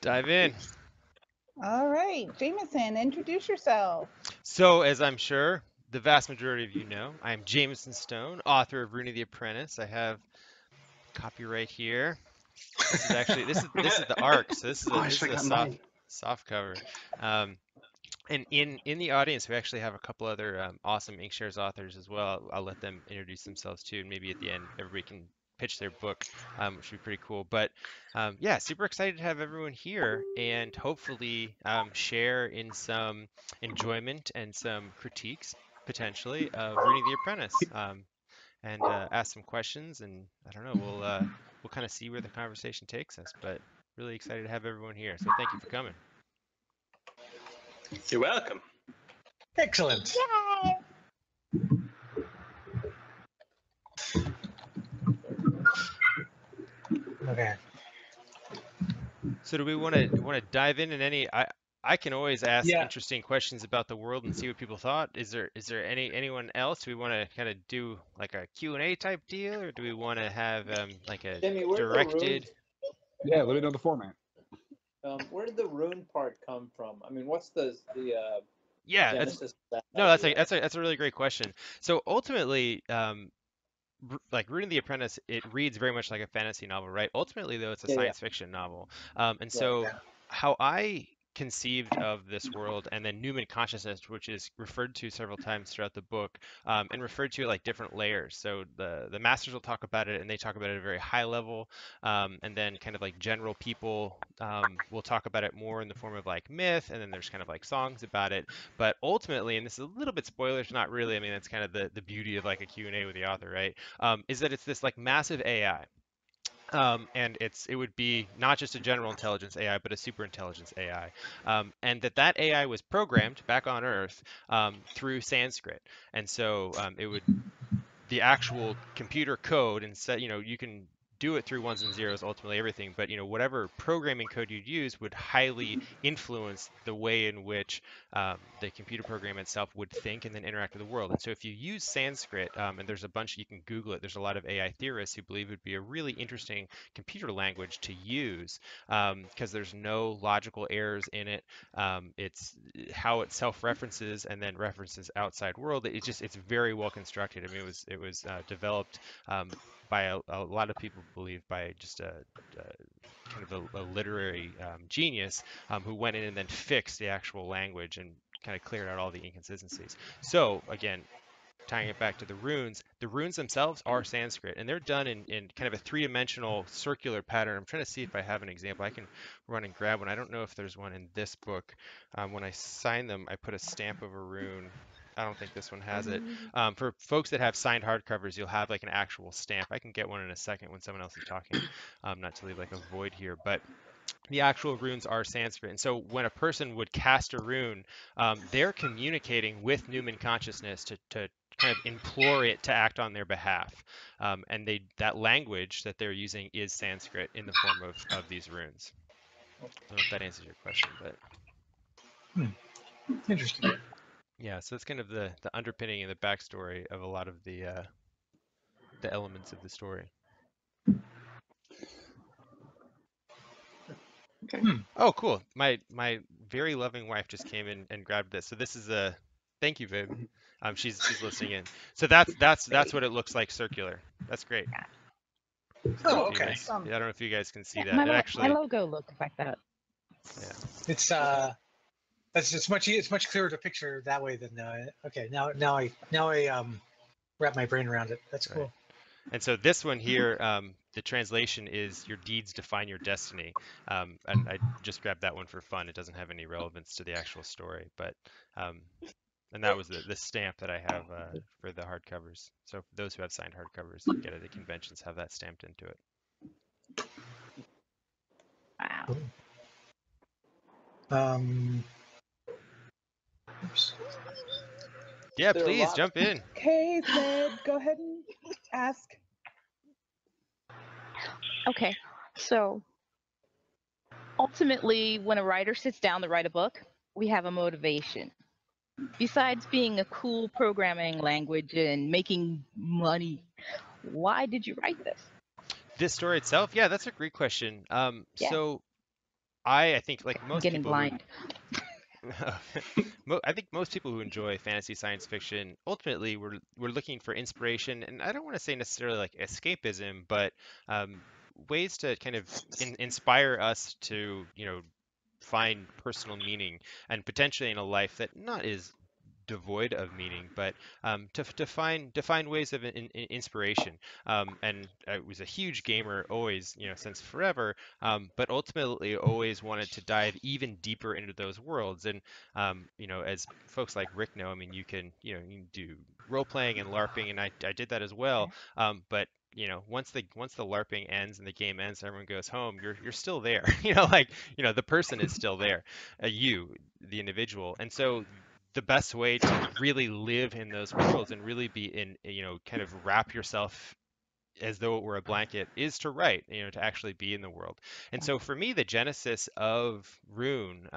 Dive in. All right, Jamison, introduce yourself. So, as I'm sure the vast majority of you know, I am Jamison Stone, author of Rune the Apprentice. I have copyright here. This is actually this is the arc, so Oh, I this should is a have gotten soft cover. Um, and in the audience, we actually have a couple other awesome Inkshares authors as well. I'll let them introduce themselves too, and maybe at the end everybody can pitch their book, which would be pretty cool. But yeah, super excited to have everyone here and hopefully share in some enjoyment and some critiques potentially of Reading the Apprentice, and ask some questions. And I don't know, we'll kind of see where the conversation takes us. But really excited to have everyone here. So thank you for coming. You're welcome. Excellent. Yay! Okay. So do we want to dive in any? I can always ask Yeah. interesting questions about the world and see what people thought. Is there anyone else? Do we want to kind of do like a Q&A type deal, or do we want to have like a Jimmy, where'd the directed? Yeah, let me know the format. where did the rune part come from? I mean, what's the Yeah, that's genesis of that no, that's idea? that's a really great question. So ultimately, like Rune the Apprentice, it reads very much like a fantasy novel, right? Ultimately, though, it's a Yeah, science fiction novel. And Right. so, Yeah. how I conceived of this world, and then Newman consciousness, which is referred to several times throughout the book, and referred to like different layers. So the masters will talk about it, and they talk about it at a very high level, and then kind of like general people will talk about it more in the form of like myth, and then there's kind of like songs about it. But ultimately, and this is a little bit spoilers, not really. I mean, that's kind of the beauty of like a Q&A with the author, right? Is that it's this like massive AI. And it would be not just a general intelligence AI, but a super intelligence AI, and that AI was programmed back on Earth through Sanskrit, and so it would the actual computer code and set, you can do it through ones and zeros, ultimately everything, but whatever programming code you'd use would highly influence the way in which the computer program itself would think and then interact with the world. And so if you use Sanskrit, and there's a bunch, you can Google it, there's a lot of AI theorists who believe it would be a really interesting computer language to use, because there's no logical errors in it. It's how it self-references and then references outside world. It's very well constructed. I mean, it was developed by a lot of people believe by just kind of a literary genius, who went in and then fixed the actual language and kind of cleared out all the inconsistencies. So again, tying it back to the runes themselves are Sanskrit, and they're done in kind of a three-dimensional circular pattern. I'm trying to see if I have an example. I can run and grab one. I don't know if there's one in this book. When I sign them, I put a stamp of a rune. I don't think this one has it. For folks that have signed hardcovers, you'll have like an actual stamp. I can get one in a second when someone else is talking, not to leave like a void here, but the actual runes are Sanskrit. And so when a person would cast a rune, they're communicating with Newman consciousness to kind of implore it to act on their behalf. And that language that they're using is Sanskrit in the form of these runes. I don't know if that answers your question, but Interesting. yeah, so it's kind of the underpinning and the backstory of a lot of the elements of the story. Okay. Oh, cool. My very loving wife just came in and grabbed this. So this is a thank you, Viv. She's listening in. So that's what it looks like circular. That's great. Oh, If you okay. guys, I don't know if you guys can see Yeah, that. my, It my actually, logo looks like that. yeah. It's it's much clearer to picture that way than okay. Now I wrap my brain around it. That's Right. cool. And so this one here, the translation is "Your deeds define your destiny," and I just grabbed that one for fun. It doesn't have any relevance to the actual story, but and that was the stamp that I have for the hardcovers. So for those who have signed hardcovers, get it at conventions, have that stamped into it. Wow. Oops. Yeah, There are a please lot jump in. Okay, Sid, go ahead and ask. Okay, so ultimately, when a writer sits down to write a book, we have a motivation. Besides being a cool programming language and making money, why did you write this? This story itself, yeah, that's a great question. Yeah. So I think like I'm most getting people who blind. I think most people who enjoy fantasy science fiction ultimately we're looking for inspiration, and I don't want to say necessarily like escapism, but um, ways to kind of inspire us to, find personal meaning and potentially in a life that not is devoid of meaning, but to find ways of inspiration. And I was a huge gamer always, since forever, but ultimately always wanted to dive even deeper into those worlds. And as folks like Rick know, I mean, you can do role playing and LARPing, and I did that as well. But once the LARPing ends and the game ends, and everyone goes home. You're still there. Like the person is still there, you, the individual. And so the best way to really live in those worlds and really be in, kind of wrap yourself as though it were a blanket is to write, to actually be in the world. And so for me, the genesis of Rune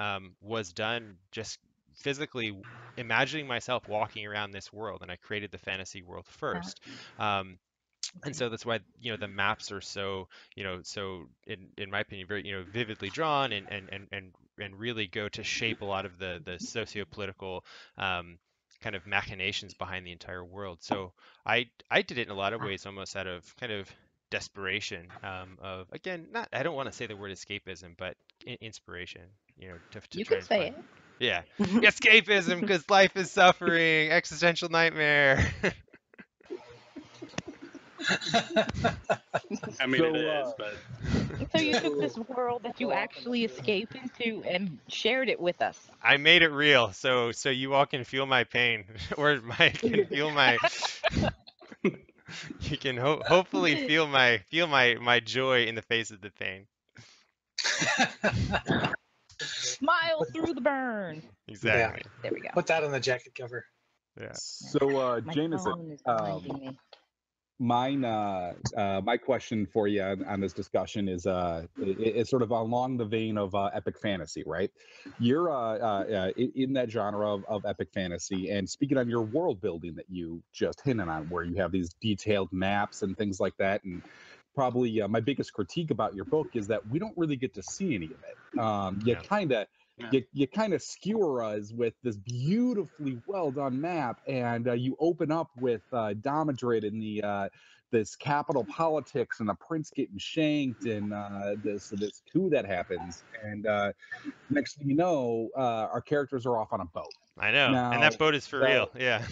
was done just physically imagining myself walking around this world, and I created the fantasy world first. Um, and so that's why the maps are so in my opinion very vividly drawn and really go to shape a lot of the socio-political kind of machinations behind the entire world. So I did it in a lot of ways almost out of kind of desperation, of, again, not, I don't want to say the word escapism, but inspiration, to You try can and say find, it. yeah, escapism, because life is suffering, existential nightmare. I mean, it is, So, but So you took this so world that you So often actually it's true. escape into and shared it with us. I made it real, so you all can feel my pain, or can feel my. You can hopefully feel my joy in the face of the pain. Smile through the burn. Yeah, Exactly. There we go. put that on the jacket cover. Yeah. My Jameson, phone is reminding me. my question for you on this discussion is sort of along the vein of epic fantasy, right? You're in that genre of epic fantasy, and speaking on your world building that you just hinted on, where you have these detailed maps and things like that, and probably my biggest critique about your book is that we don't really get to see any of it. You Yeah. kind of yeah. you kind of skewer us with this beautifully well done map, and you open up with Madrid and this capital politics and the prince getting shanked and this coup that happens, and next thing you know, our characters are off on a boat. I know, and Now, that boat is for the real. Yeah.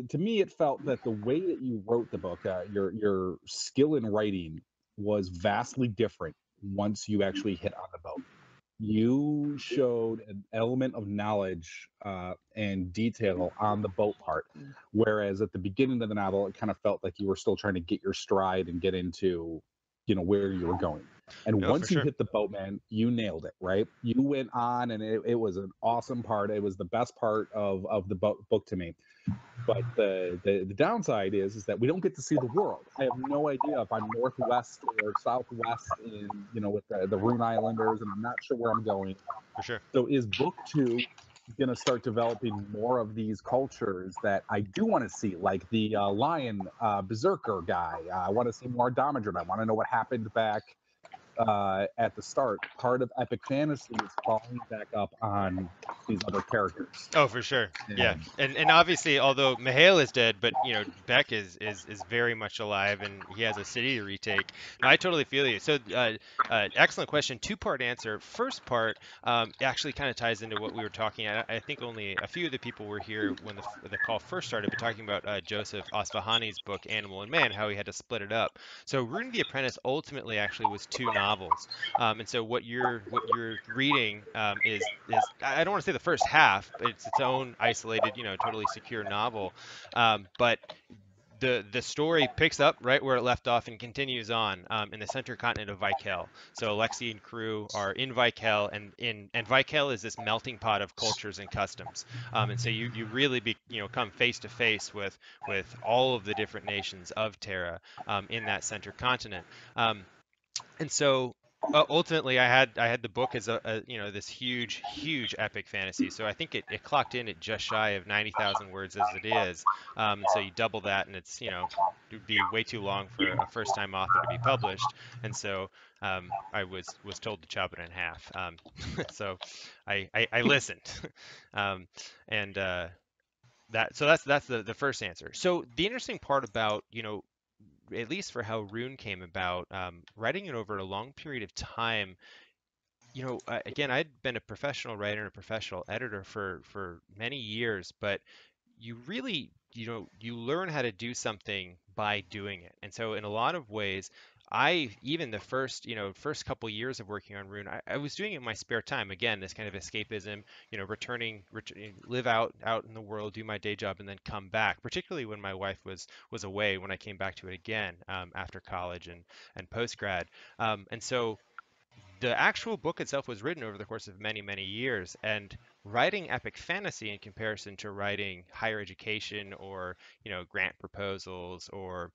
to me, it felt that the way that you wrote the book, your skill in writing was vastly different once you actually hit on the boat. You showed an element of knowledge and detail on the boat part, whereas at the beginning of the novel, it kind of felt like you were still trying to get your stride and get into, where you were going. And No, for once you sure. hit the boat, man, you nailed it, right? You went on, and it was an awesome part. It was the best part of the book to me. But the downside is that we don't get to see the world. I have no idea if I'm northwest or southwest in, with the Rune Islanders, and I'm not sure where I'm going. For sure. So is book two going to start developing more of these cultures that I do want to see, like the lion berserker guy? I want to see more Damodred. I want to know what happened back at the start. Part of epic fantasy is following back up on these other characters. Oh, for sure. Yeah. And And obviously, although Mihail is dead, but Beck is very much alive, and he has a city to retake. No, I totally feel you. So, excellent question. Two-part answer. First part actually kind of ties into what we were talking. I think only a few of the people were here when the call first started, but talking about Joseph Asfahani's book Animal and Man, how he had to split it up. So, Rune the Apprentice ultimately actually was two novels. And so what you're reading is, I don't want to say the first half, but it's its own isolated, totally secure novel. But the story picks up right where it left off and continues on, in the center continent of Vikel. So Alexei and crew are in Vikel, and Vikel is this melting pot of cultures and customs. And so you really come face to face with all of the different nations of Terra, in that center continent. And so ultimately I had the book as this huge epic fantasy. So I think it clocked in at just shy of 90,000 words as it is. So you double that, and it's it would be way too long for a first-time author to be published, and so I was told to chop it in half. So I listened, um, and that's the first answer. So the interesting part about, at least for how Rune came about, writing it over a long period of time. Again, I'd been a professional writer and a professional editor for many years, but you really, you learn how to do something by doing it. And so in a lot of ways, even the first couple years of working on Rune, I was doing it in my spare time. Again, this kind of escapism, live out in the world, do my day job, and then come back. Particularly when my wife was away, when I came back to it again after college and post grad. And so the actual book itself was written over the course of many, many years, and writing epic fantasy in comparison to writing higher education or, grant proposals or,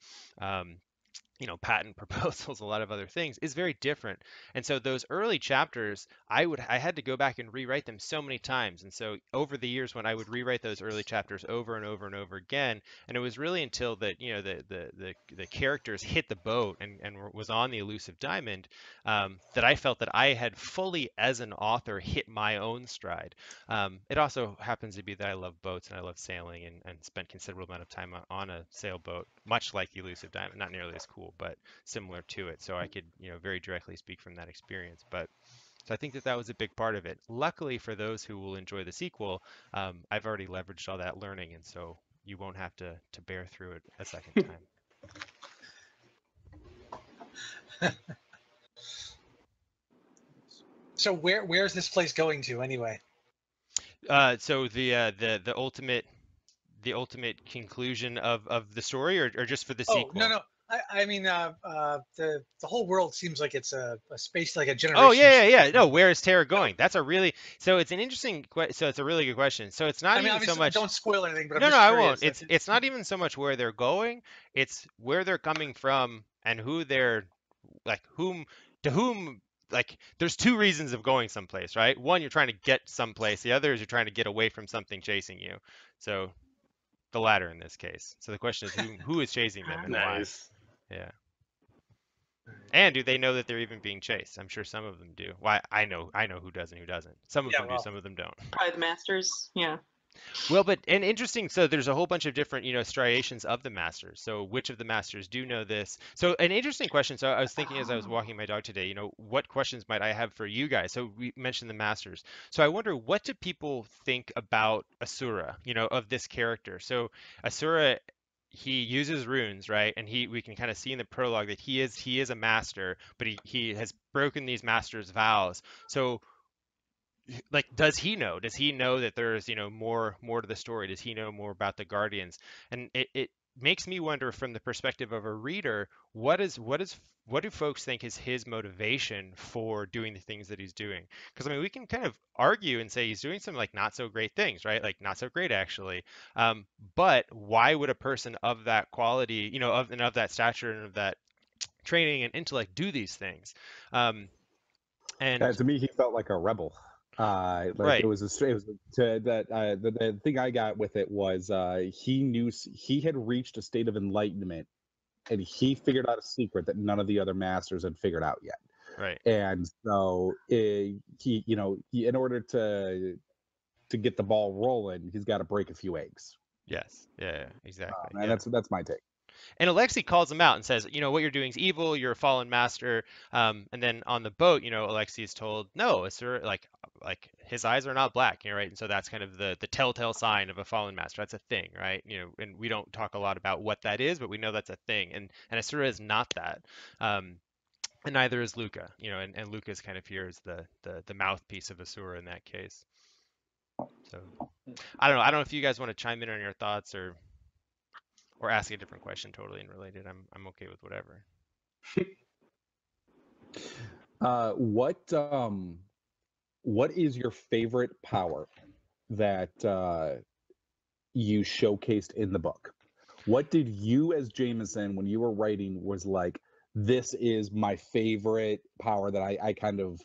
patent proposals, a lot of other things is very different. And so those early chapters, I had to go back and rewrite them so many times. And so over the years, when I would rewrite those early chapters over and over and over again, and it was really until that, the characters hit the boat and was on the elusive diamond, that I felt that I had fully, as an author, hit my own stride. It also happens to be that I love boats and I love sailing and spent considerable amount of time on a sailboat, much like the elusive diamond, not nearly as cool, but similar to it. So I could, very directly speak from that experience. But so I think that was a big part of it. Luckily for those who will enjoy the sequel, I've already leveraged all that learning, and so you won't have to bear through it a second time. So where's this place going to anyway? So the ultimate conclusion of the story, or just for the sequel? No. I mean, the whole world seems like it's a space, like a generation. Oh yeah. No, where is Terra going? That's so it's an interesting so it's a really good question. So it's not even so much. Don't spoil anything, but no, I won't. It's not even so much where they're going. It's where they're coming from and who they're to whom. Like, there's two reasons of going someplace, right? One, you're trying to get someplace. The other is you're trying to get away from something chasing you. So the latter in this case. So the question is who is chasing them and Nice. why? Yeah. And do they know that they're even being chased? I'm sure some of them do. Why, I know who does and who doesn't. Some of them do, some of them don't. Probably the masters, yeah. Well, and interesting, so there's a whole bunch of different, striations of the masters. So which of the masters do know this? So an interesting question. So I was thinking as I was walking my dog today, what questions might I have for you guys? So we mentioned the masters. So I wonder, what do people think about Asura, of this character? So Asura, he uses runes, right? And we can kind of see in the prologue that he is a master, but he has broken these master's vows. So does he know that there's more to the story? Does he know more about the guardians? And it makes me wonder, from the perspective of a reader, what do folks think is his motivation for doing the things that he's doing? Because we can kind of argue and say he's doing some not so great things, right? Not so great actually. But why would a person of that quality, of that stature and of that training and intellect do these things? And to me, he felt like a rebel. Right. The thing I got with it was he knew he had reached a state of enlightenment, and he figured out a secret that none of the other masters had figured out yet. Right. And so he in order to get the ball rolling, he's got to break a few eggs. Yes. Yeah. Exactly. And that's my take. And Alexei calls him out and says, what you're doing is evil. You're a fallen master. And then on the boat, Alexei is told, no, it's like his eyes are not black, right? And so that's kind of the telltale sign of a fallen master. That's a thing, right? And we don't talk a lot about what that is, but we know that's a thing. And Asura is not that. And neither is Luca, and Luca's kind of here as the mouthpiece of Asura in that case. So I don't know if you guys want to chime in on your thoughts or ask a different question totally unrelated. I'm okay with whatever. What is your favorite power that you showcased in the book? What did you, as Jamison, when you were writing, was like, this is my favorite power that I kind of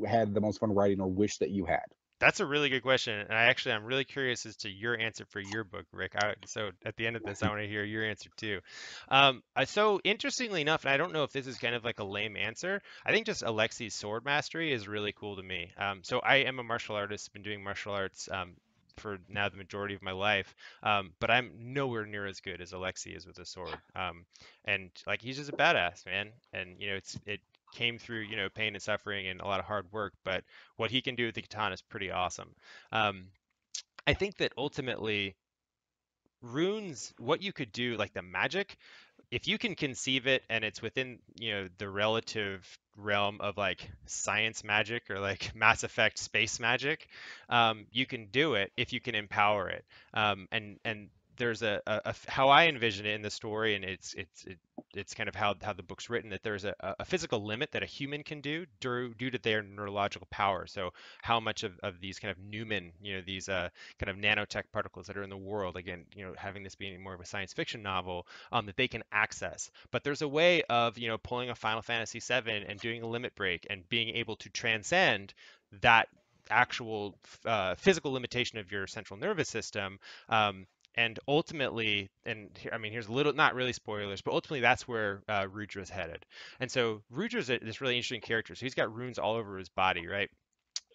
had the most fun writing or wish that you had? That's a really good question, and I'm really curious as to your answer for your book, Rick. So at the end of this, I want to hear your answer too. So interestingly enough, and I don't know if this is kind of like a lame answer, I think just Alexi's sword mastery is really cool to me. So I am a martial artist, been doing martial arts for now the majority of my life, but I'm nowhere near as good as Alexi is with a sword. And like he's just a badass, man. And it came through pain and suffering and a lot of hard work, but what he can do with the katana is pretty awesome. Um, I think that ultimately runes, what you could do, like the magic, if you can conceive it and it's within the relative realm of like science magic or like Mass Effect space magic, you can do it if you can empower it. And there's how I envision it in the story, and it's kind of how the book's written, that there's a physical limit that a human can do due to their neurological power. So how much of these kind of Newman, these kind of nanotech particles that are in the world, again, having this being more of a science fiction novel, that they can access. But there's a way of, pulling a Final Fantasy VII and doing a limit break and being able to transcend that actual physical limitation of your central nervous system. And ultimately, here's a little, not really spoilers, but ultimately that's where Rudra's headed. And so Rudra's this really interesting character. So he's got runes all over his body, right?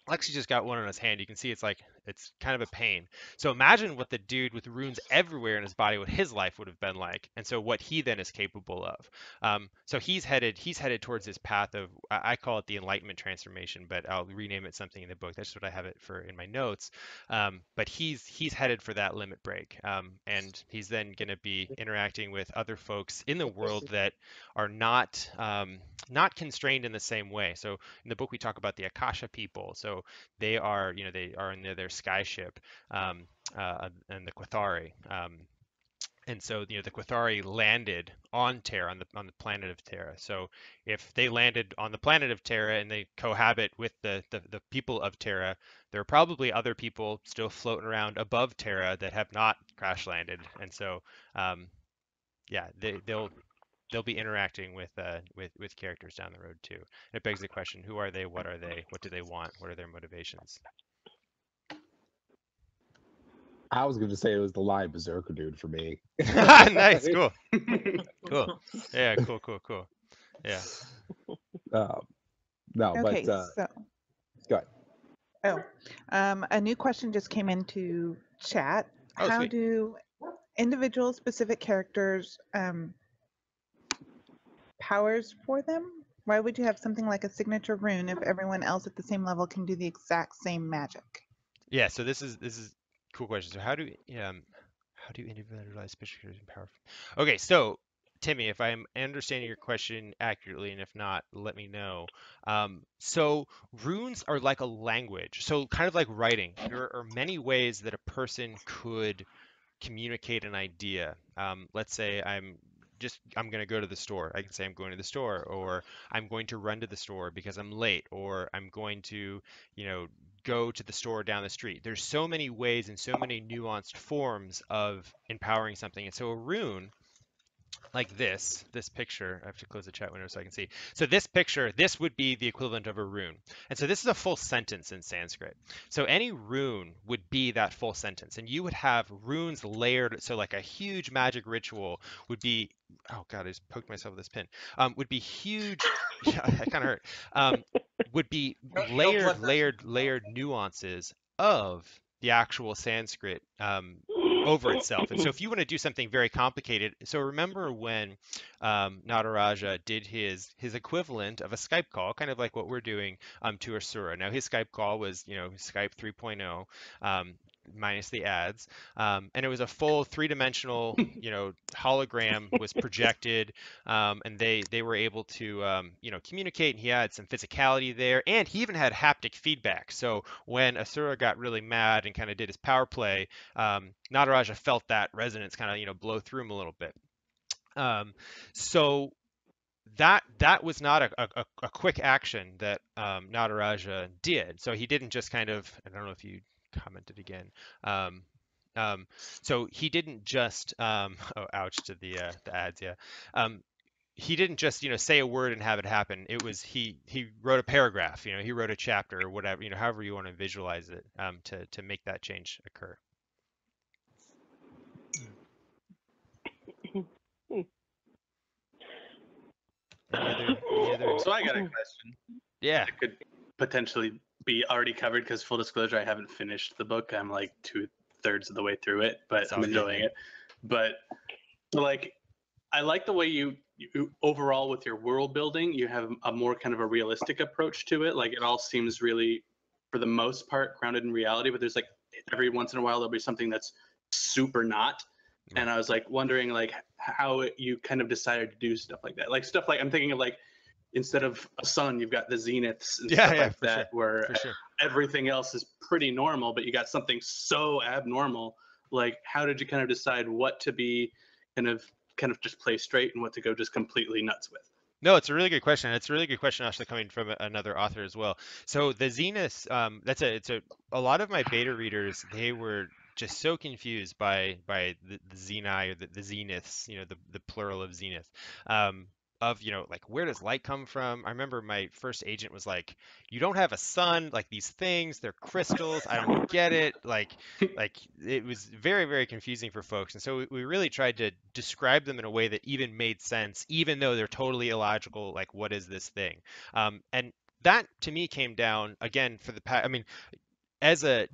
Lexi just got one on his hand. You can see it's kind of a pain. So imagine what the dude with runes everywhere in his body, what his life would have been like, and so what he then is capable of. So he's headed towards this path of, I call it the enlightenment transformation, but I'll rename it something in the book. That's what I have it for in my notes. But he's headed for that limit break, and he's then going to be interacting with other folks in the world that are not constrained in the same way. So in the book we talk about the Akasha people. So they are, they are in their skyship, and the Quathari. And so, the Quathari landed on Terra, on the planet of Terra. So if they landed on the planet of Terra and they cohabit with the people of Terra, there are probably other people still floating around above Terra that have not crash landed. And so, yeah, they'll be interacting with characters down the road too. And it begs the question: who are they? What are they? What do they want? What are their motivations? I was going to say it was the Lion Berserker dude for me. Nice, cool, cool. Yeah, cool. Yeah. No, Okay, but so go ahead. a new question just came into chat. Oh, How sweet. do individual specific characters powers for them? Why would you have something like a signature rune if everyone else at the same level can do the exact same magic? Yeah. So this is a cool question. So how do individualized special characters empower? Okay, so Timmy, if I'm understanding your question accurately, and if not, let me know. So runes are like a language. So kind of like writing, there are many ways that a person could communicate an idea. Let's say I'm going to go to the store. I can say I'm going to the store, or I'm going to run to the store because I'm late, or I'm going to, go to the store down the street. There's so many ways and so many nuanced forms of empowering something. And so a rune, like this picture, I have to close the chat window so I can see. So this picture, this would be the equivalent of a rune. And so this is a full sentence in Sanskrit. So any rune would be that full sentence. And you would have runes layered. So like a huge magic ritual would be, oh God, I just poked myself with this pin, would be huge. Yeah, that kind of hurt. Would be No, no blood pressure. layered nuances of the actual Sanskrit over itself. And so if you want to do something very complicated, so remember when Nataraja did his equivalent of a Skype call, kind of like what we're doing to Asura. Now his Skype call was, Skype 3.0, minus the ads, and it was a full three-dimensional, hologram was projected, and they were able to, communicate. And he had some physicality there, and he even had haptic feedback. So when Asura got really mad and kind of did his power play, Nataraja felt that resonance kind of, blow through him a little bit. So that was not a quick action that Nataraja did. So he didn't just kind of, I don't know if you commented again. So he didn't just, oh, ouch to the ads, yeah. he didn't just, say a word and have it happen. It was he wrote a paragraph, he wrote a chapter or whatever, however you want to visualize it, to make that change occur. Any other? So I got a question. Yeah. It could potentially be already covered because full disclosure, I haven't finished the book. I'm like 2/3 of the way through it, but I'm enjoying it. But like, I like the way you overall with your world building, you have a more kind of a realistic approach to it. Like it all seems really, for the most part, grounded in reality. But there's like every once in a while there'll be something that's super not. And I was like wondering like how you kind of decided to do stuff like that. Like stuff like I'm thinking of like instead of a sun, you've got the zeniths and stuff like that, where everything else is pretty normal, but you got something so abnormal. Like how did you kind of decide what to be kind of just play straight and what to go just completely nuts with? No, it's a really good question. It's a really good question actually coming from another author as well. So the Zenith, a lot of my beta readers, they were just so confused by the Zeni or the Zeniths, the plural of Zenith, of, like where does light come from? I remember my first agent was like, you don't have a sun, like these things, they're crystals. I don't get it. Like it was very, very confusing for folks. And so we really tried to describe them in a way that even made sense, even though they're totally illogical. Like, what is this thing? And that to me came down again for the past, I mean, as a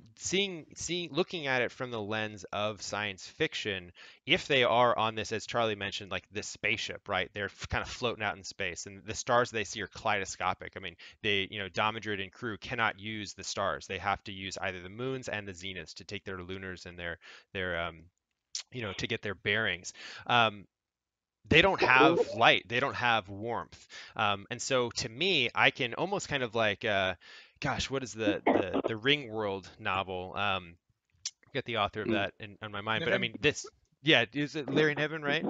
looking at it from the lens of science fiction, if they are on this, as Charlie mentioned, like this spaceship, right? They're kind of floating out in space, and the stars they see are kaleidoscopic. I mean, they, Madrid and crew cannot use the stars. They have to use either the moons and the zeniths to take their lunars and their to get their bearings. They don't have light, they don't have warmth, and so to me, I can almost kind of like, gosh, what is the Ring World novel? Get the author of that on my mind, but I mean yeah, is it Larry Niven, right?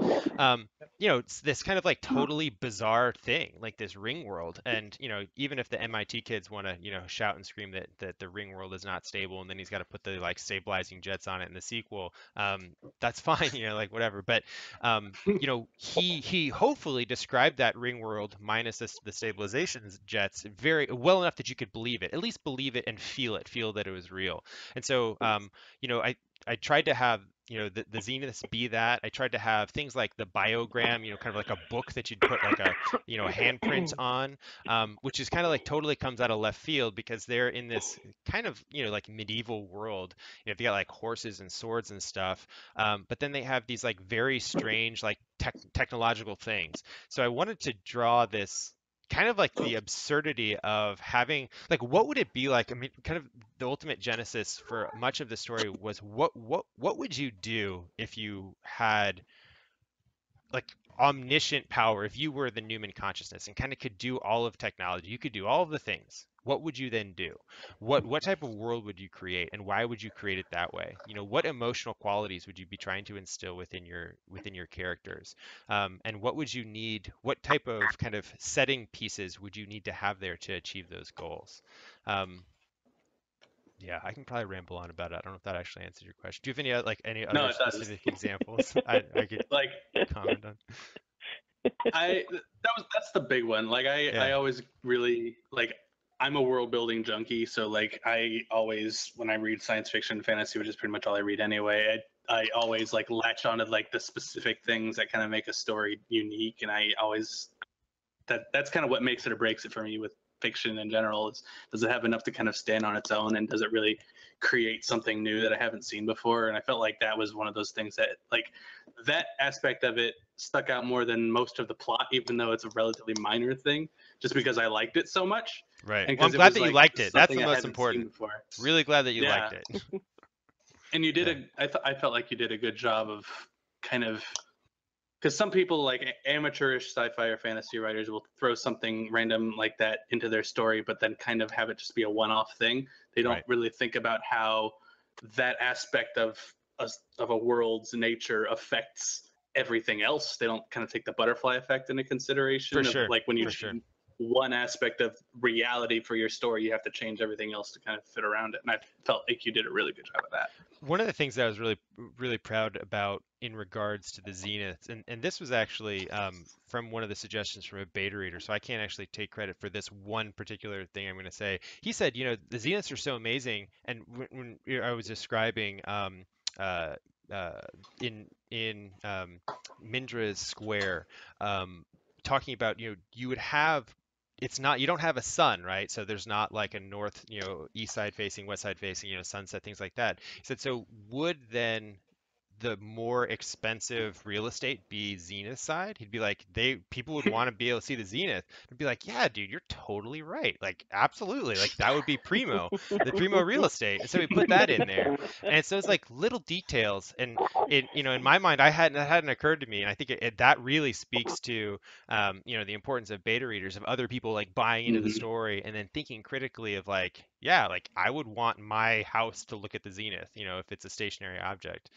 It's this kind of like totally bizarre thing, like this Ring World, and even if the MIT kids want to, shout and scream that the Ring World is not stable, and then he's got to put the like stabilizing jets on it in the sequel, that's fine, like whatever. But he hopefully described that Ring World minus the stabilization jets very well enough that you could believe it, at least believe it and feel that it was real. And so I tried to have the Zeniths be that. I tried to have things like the biogram, kind of like a book that you'd put like a handprint on, which is kind of like totally comes out of left field because they're in this kind of like medieval world. They got like horses and swords and stuff, but then they have these like very strange like technological things. So I wanted to draw this kind of like the absurdity of having, like, what would it be like? I mean, kind of the ultimate genesis for much of the story was what would you do if you had like omniscient power, if you were the Newman consciousness and kind of could do all of technology, you could do all of the things. What would you then do? What type of world would you create, and why would you create it that way? What emotional qualities would you be trying to instill within your characters? And what would you need? What type of kind of setting pieces would you need to have there to achieve those goals? Yeah, I can probably ramble on about it. I don't know if that actually answers your question. Do you have any other specific examples I could like comment on? That's the big one. Like I always really like, I'm a world building junkie, so like I always, when I read science fiction, fantasy, which is pretty much all I read anyway, I always like latch onto like the specific things that kind of make a story unique, and I always that's kind of what makes it or breaks it for me with fiction in general. Is does it have enough to kind of stand on its own, and does it really create something new that I haven't seen before? And I felt like that was one of those things that like that aspect of it stuck out more than most of the plot, even though it's a relatively minor thing, just because I liked it so much. Right. Well, I'm glad that you liked it. That's the most important. Really glad that you liked it. And you did I felt like you did a good job of kind of, because some people, like amateurish sci-fi or fantasy writers, will throw something random like that into their story, but then kind of have it just be a one-off thing. They don't really think about how that aspect of a world's nature affects everything else. They don't kind of take the butterfly effect into consideration. For sure. Like when you one aspect of reality for your story, you have to change everything else to kind of fit around it. And I felt like you did a really good job of that. One of the things that I was really proud about in regards to the Zenith, and this was actually from one of the suggestions from a beta reader, so I can't actually take credit for this one particular thing I'm going to say. He said, the Zeniths are so amazing, and when I was describing uh, in Mindra's Square, talking about, you would have, it's not, you don't have a sun, right? So there's not like a north, east side facing, west side facing, sunset, things like that. He said, so would then the more expensive real estate be Zenith side? He'd be like, people would want to be able to see the Zenith. I'd be like, yeah, dude, you're totally right. Like, absolutely. Like, that would be the primo real estate. And so we put that in there. And so it's like little details. And in my mind, that hadn't occurred to me. And I think that really speaks to, the importance of beta readers, of other people like buying into the story and then thinking critically of like, yeah, like I would want my house to look at the Zenith, if it's a stationary object.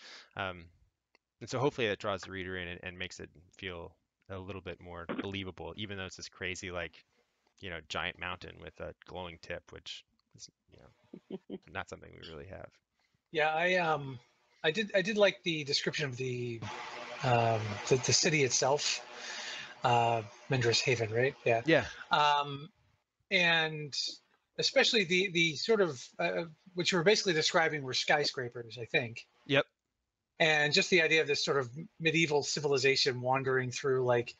And so hopefully that draws the reader in and makes it feel a little bit more believable, even though it's this crazy, like, giant mountain with a glowing tip, which is, not something we really have. Yeah, I did like the description of the city itself, Lindros Haven, right? Yeah. Yeah. And especially the sort of which you were basically describing were skyscrapers, I think. Yep. And just the idea of this sort of medieval civilization wandering through, like,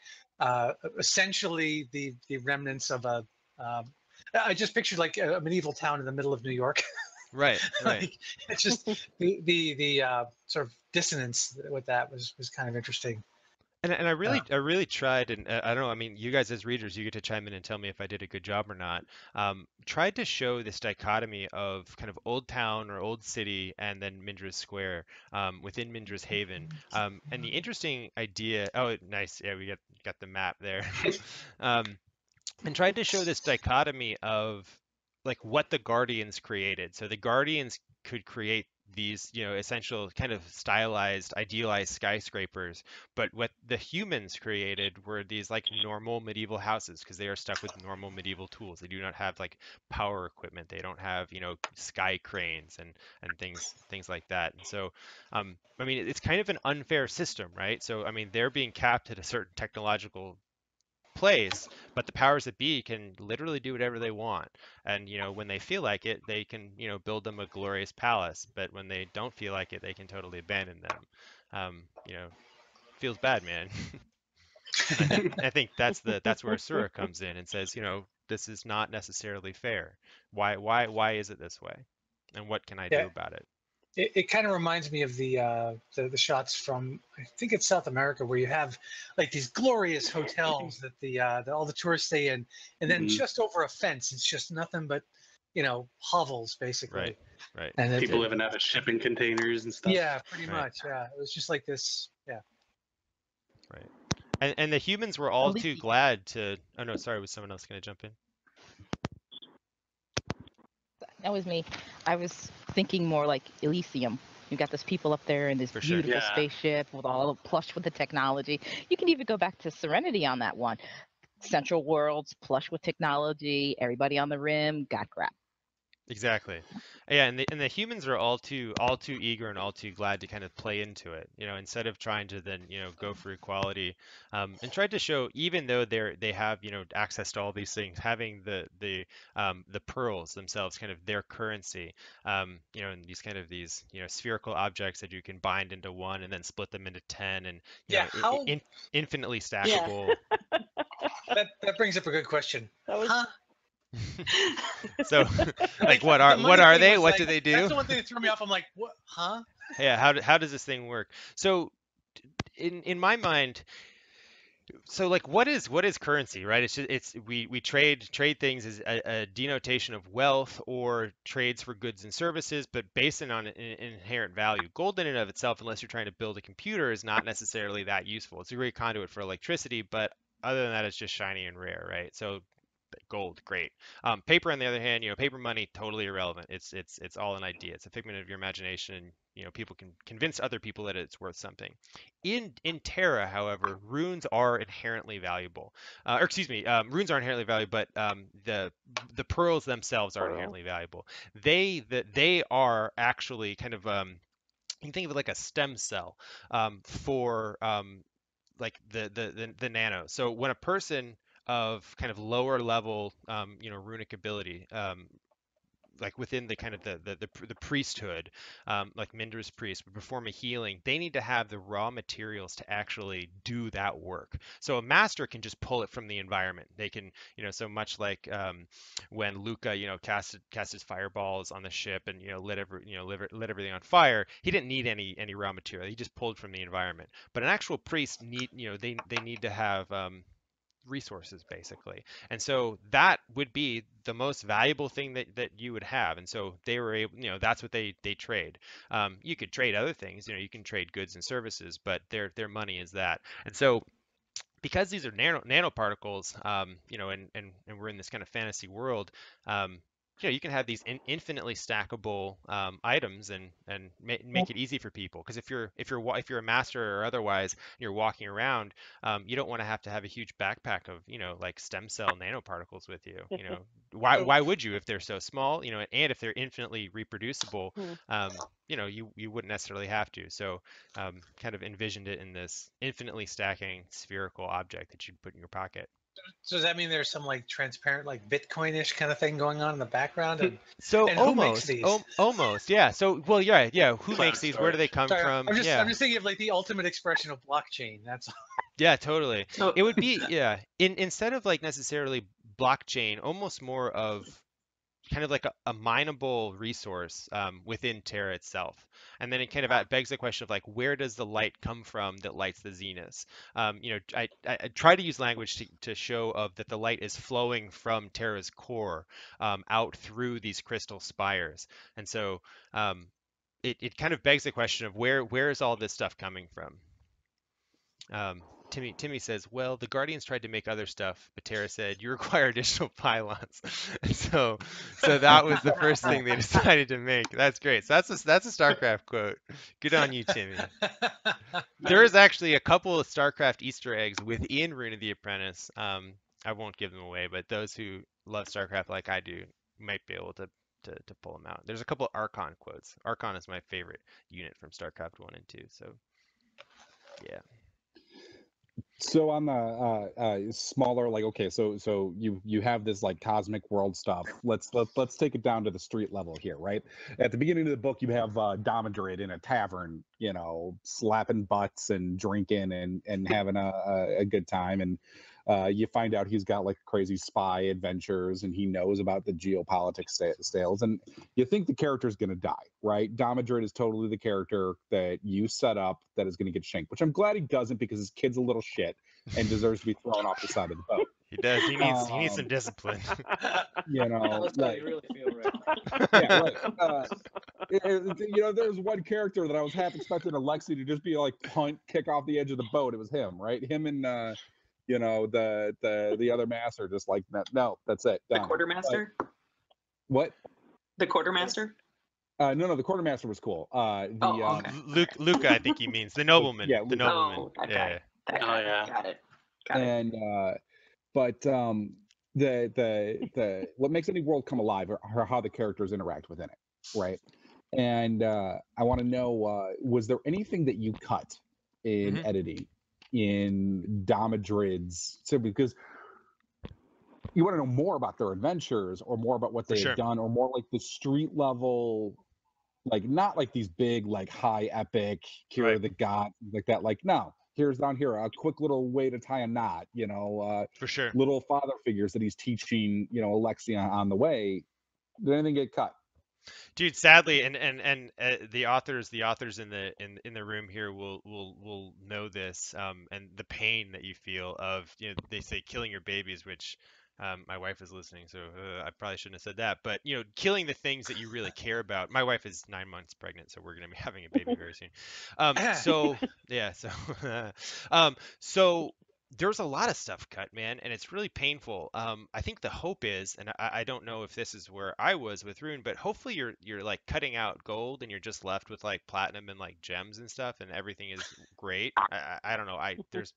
essentially the remnants of a. I just pictured like a medieval town in the middle of New York. Right. Right. Like, it's just the sort of dissonance with that was kind of interesting. And I really tried, and I don't know, I mean, you guys as readers, you get to chime in and tell me if I did a good job or not. Tried to show this dichotomy of kind of old town or old city and then Mindra's Square within Mindra's Haven. And the interesting idea, oh, nice, yeah, we got the map there. And tried to show this dichotomy of like what the Guardians created. So the Guardians could create these, essential kind of stylized, idealized skyscrapers, but what the humans created were these like normal medieval houses because they are stuck with normal medieval tools. They do not have like power equipment. They don't have, sky cranes and things like that. And so, I mean, it's kind of an unfair system, right? So, I mean, they're being capped at a certain technological place, but the powers that be can literally do whatever they want. And, when they feel like it, they can, build them a glorious palace. But when they don't feel like it, they can totally abandon them. Feels bad, man. I think that's where Zira comes in and says, this is not necessarily fair. Why is it this way? And what can I do about it? It kind of reminds me of the shots from, I think it's South America, where you have like these glorious hotels that all the tourists stay in, and then just over a fence, it's just nothing but, hovels basically. Right. And people living out of shipping containers and stuff. Yeah, pretty much. Yeah, it was just like this. Yeah. Right. And the humans were all too glad to. Oh no, sorry, was someone else going to jump in? That was me. I was thinking more like Elysium. You got those people up there in this beautiful spaceship with all plush with the technology. You can even go back to Serenity on that one. Central worlds, plush with technology. Everybody on the rim got crap. Exactly. Yeah, and the humans are all too eager and all too glad to kind of play into it, instead of trying to then, go for equality, and tried to show, even though they have, access to all these things, having the pearls themselves, kind of their currency, and these spherical objects that you can bind into one and then split them into 10 and infinitely stackable. That brings up a good question. So, like, what are they? What do they do? That's the one thing that threw me off. I'm like, what? Huh? Yeah. How does this thing work? So, in my mind, so like, what is currency, right? We trade things as a denotation of wealth or trades for goods and services, but based on an inherent value. Gold in and of itself, unless you're trying to build a computer, is not necessarily that useful. It's a great conduit for electricity, but other than that, it's just shiny and rare, right? So gold, great. Paper, on the other hand, paper money, totally irrelevant. It's all an idea. It's a figment of your imagination. people can convince other people that it's worth something. In Terra, however, runes are inherently valuable. Or excuse me, runes are inherently valuable, but the pearls themselves are inherently valuable. They are actually kind of you can think of it like a stem cell for like the nano. So when a person of kind of lower level, runic ability, like within the kind of the priesthood, like Mindra's priest, would perform a healing, they need to have the raw materials to actually do that work. So a master can just pull it from the environment. They can, so much like when Luca, cast his fireballs on the ship and lit everything on fire. He didn't need any raw material. He just pulled from the environment. But an actual priest need, they need to have resources basically, and so that would be the most valuable thing that you would have. And so they were able, that's what they trade. You could trade other things, you can trade goods and services, but their money is that. And so because these are nanoparticles, and we're in this kind of fantasy world, you can have these infinitely stackable items and make it easy for people. Because if you're a master or otherwise, you're walking around, you don't want to have a huge backpack of like stem cell nanoparticles with you. Why would you if they're so small? And if they're infinitely reproducible, you wouldn't necessarily have to. So kind of envisioned it in this infinitely stacking spherical object that you'd put in your pocket. So does that mean there's some like transparent, like Bitcoin-ish kind of thing going on in the background? And so and almost, who makes these? almost, yeah. So well, yeah. Who Cloud makes these? Where do they come Sorry, from? I'm just Yeah, thinking of like the ultimate expression of blockchain. That's all. yeah, totally. So It would be instead of like necessarily blockchain, almost more of kind of like a mineable resource within Terra itself. And then it kind of begs the question of like, where does the light come from that lights the zeniths? I try to use language to show of that the light is flowing from Terra's core out through these crystal spires. And so it kind of begs the question of where is all this stuff coming from? Timmy says, well, the Guardians tried to make other stuff, but Terra said, you require additional pylons. And so that was the first thing they decided to make. That's great. So that's a StarCraft quote. Good on you, Timmy. There is actually a couple of StarCraft Easter eggs within Rune of the Apprentice. I won't give them away, but those who love StarCraft like I do might be able to pull them out. There's a couple of Archon quotes. Archon is my favorite unit from StarCraft 1 and 2. So yeah. So on the smaller, like, okay, so you have this like cosmic world stuff. Let's take it down to the street level here, right? At the beginning of the book, you have Madrid in a tavern, slapping butts and drinking and having a good time, and you find out he's got like crazy spy adventures and he knows about the geopolitics sales, and you think the character's going to die, right? Madrid is totally the character that you set up that is going to get shanked, which I'm glad he doesn't, because his kid's a little shit and deserves to be thrown off the side of the boat. He does. He needs some discipline. That's how like, you really feel, right? yeah, right. There's one character that I was half expecting Alexi to just be like kick off the edge of the boat. It was him, right? Him and the other master just like, no, that's it. The Done. quartermaster? What? The quartermaster? No, the quartermaster was cool. Okay. Luca, I think he means the nobleman. Yeah, the nobleman. Oh, that yeah. guy. That guy. yeah. Got it. And but the what makes any world come alive are how the characters interact within it, right? And I want to know, was there anything that you cut in editing in Madrid's? So because you want to know more about their adventures, or more about what they have done, or more like the street level, like not like these big like high epic Hero of the God like that. Like, no, here's down here a quick little way to tie a knot, For sure. little father figures that he's teaching, Alexia on the way. Did anything get cut? Dude, sadly, and the authors in the room here will know this, and the pain that you feel of, they say killing your babies, which my wife is listening, so I probably shouldn't have said that. But killing the things that you really care about. My wife is 9 months pregnant, so we're gonna be having a baby very soon. So yeah, so there's a lot of stuff cut, man, and it's really painful. I think the hope is, and I don't know if this is where I was with Rune, but hopefully you're like cutting out gold and you're just left with like platinum and like gems and stuff, and everything is great. I don't know.